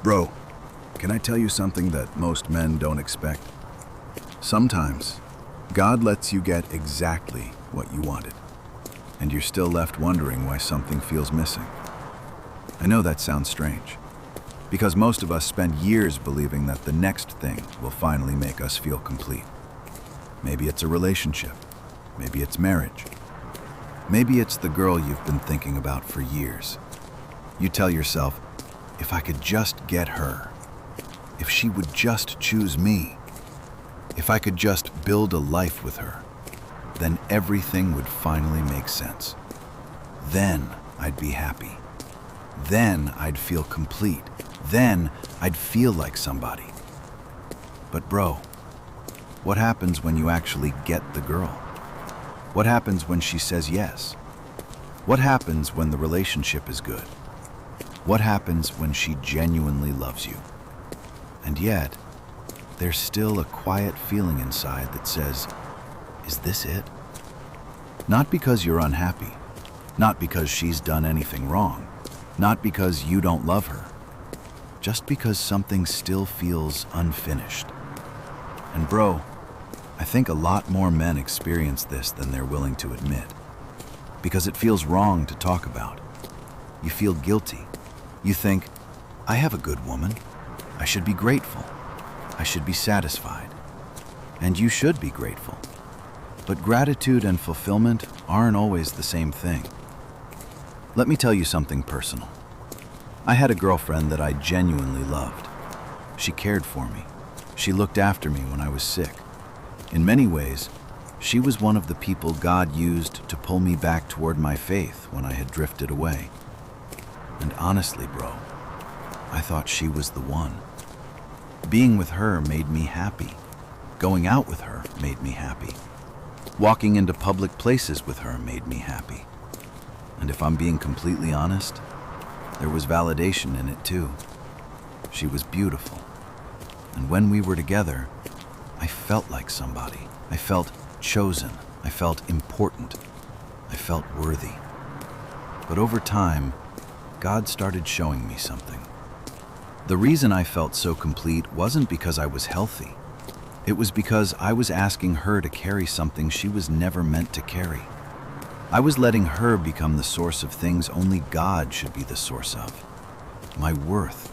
Bro, can I tell you something that most men don't expect? Sometimes, God lets you get exactly what you wanted, and you're still left wondering why something feels missing. I know that sounds strange, because most of us spend years believing that the next thing will finally make us feel complete. Maybe it's a relationship, maybe it's marriage, maybe it's the girl you've been thinking about for years. You tell yourself, if I could just get her, if she would just choose me, if I could just build a life with her, then everything would finally make sense. Then I'd be happy. Then I'd feel complete. Then I'd feel like somebody. But bro, what happens when you actually get the girl? What happens when she says yes? What happens when the relationship is good? What happens when she genuinely loves you? And yet, there's still a quiet feeling inside that says, is this it? Not because you're unhappy, not because she's done anything wrong, not because you don't love her, just because something still feels unfinished. And bro, I think a lot more men experience this than they're willing to admit, because it feels wrong to talk about. You feel guilty. You think, I have a good woman. I should be grateful. I should be satisfied. And you should be grateful. But gratitude and fulfillment aren't always the same thing. Let me tell you something personal. I had a girlfriend that I genuinely loved. She cared for me. She looked after me when I was sick. In many ways, she was one of the people God used to pull me back toward my faith when I had drifted away. And honestly, bro, I thought she was the one. Being with her made me happy. Going out with her made me happy. Walking into public places with her made me happy. And if I'm being completely honest, there was validation in it too. She was beautiful. And when we were together, I felt like somebody. I felt chosen. I felt important. I felt worthy. But over time, God started showing me something. The reason I felt so complete wasn't because I was healthy. It was because I was asking her to carry something she was never meant to carry. I was letting her become the source of things only God should be the source of. My worth,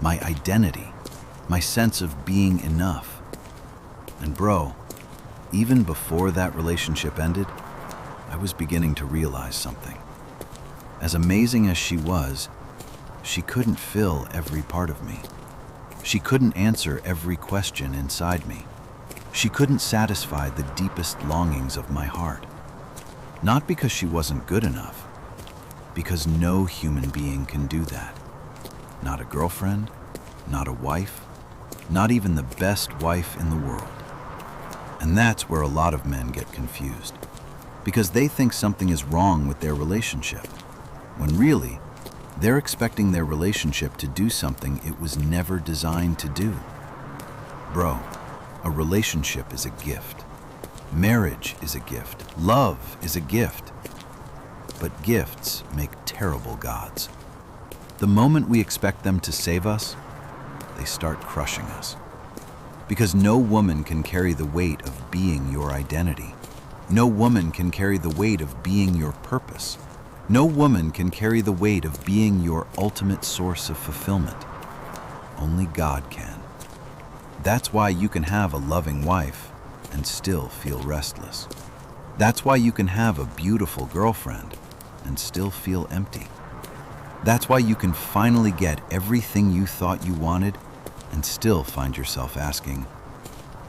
my identity, my sense of being enough. And bro, even before that relationship ended, I was beginning to realize something. As amazing as she was, she couldn't fill every part of me. She couldn't answer every question inside me. She couldn't satisfy the deepest longings of my heart. Not because she wasn't good enough, because no human being can do that. Not a girlfriend, not a wife, not even the best wife in the world. And that's where a lot of men get confused, because they think something is wrong with their relationship, when really, they're expecting their relationship to do something it was never designed to do. Bro, a relationship is a gift. Marriage is a gift. Love is a gift. But gifts make terrible gods. The moment we expect them to save us, they start crushing us. Because no woman can carry the weight of being your identity. No woman can carry the weight of being your purpose. No woman can carry the weight of being your ultimate source of fulfillment. Only God can. That's why you can have a loving wife and still feel restless. That's why you can have a beautiful girlfriend and still feel empty. That's why you can finally get everything you thought you wanted and still find yourself asking,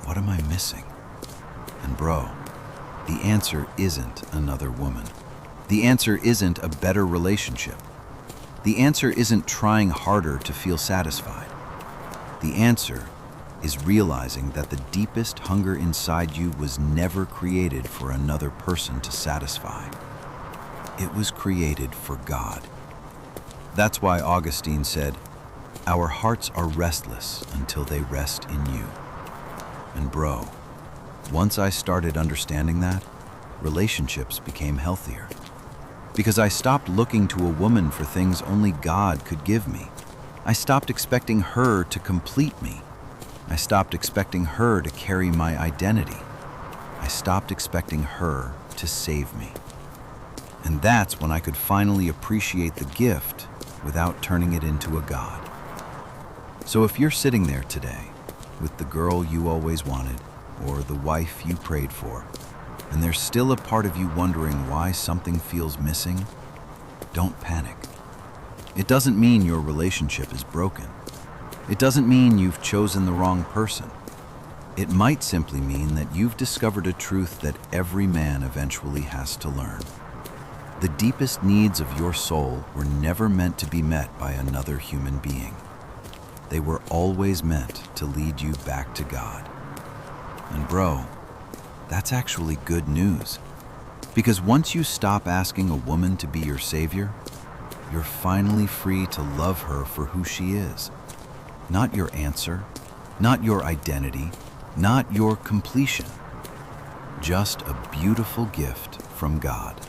what am I missing? And bro, the answer isn't another woman. The answer isn't a better relationship. The answer isn't trying harder to feel satisfied. The answer is realizing that the deepest hunger inside you was never created for another person to satisfy. It was created for God. That's why Augustine said, our hearts are restless until they rest in you. And bro, once I started understanding that, relationships became healthier. Because I stopped looking to a woman for things only God could give me. I stopped expecting her to complete me. I stopped expecting her to carry my identity. I stopped expecting her to save me. And that's when I could finally appreciate the gift without turning it into a god. So if you're sitting there today with the girl you always wanted or the wife you prayed for, and there's still a part of you wondering why something feels missing, don't panic. It doesn't mean your relationship is broken. It doesn't mean you've chosen the wrong person. It might simply mean that you've discovered a truth that every man eventually has to learn. The deepest needs of your soul were never meant to be met by another human being. They were always meant to lead you back to God. And bro, that's actually good news. Because once you stop asking a woman to be your savior, you're finally free to love her for who she is. Not your answer, not your identity, not your completion. Just a beautiful gift from God.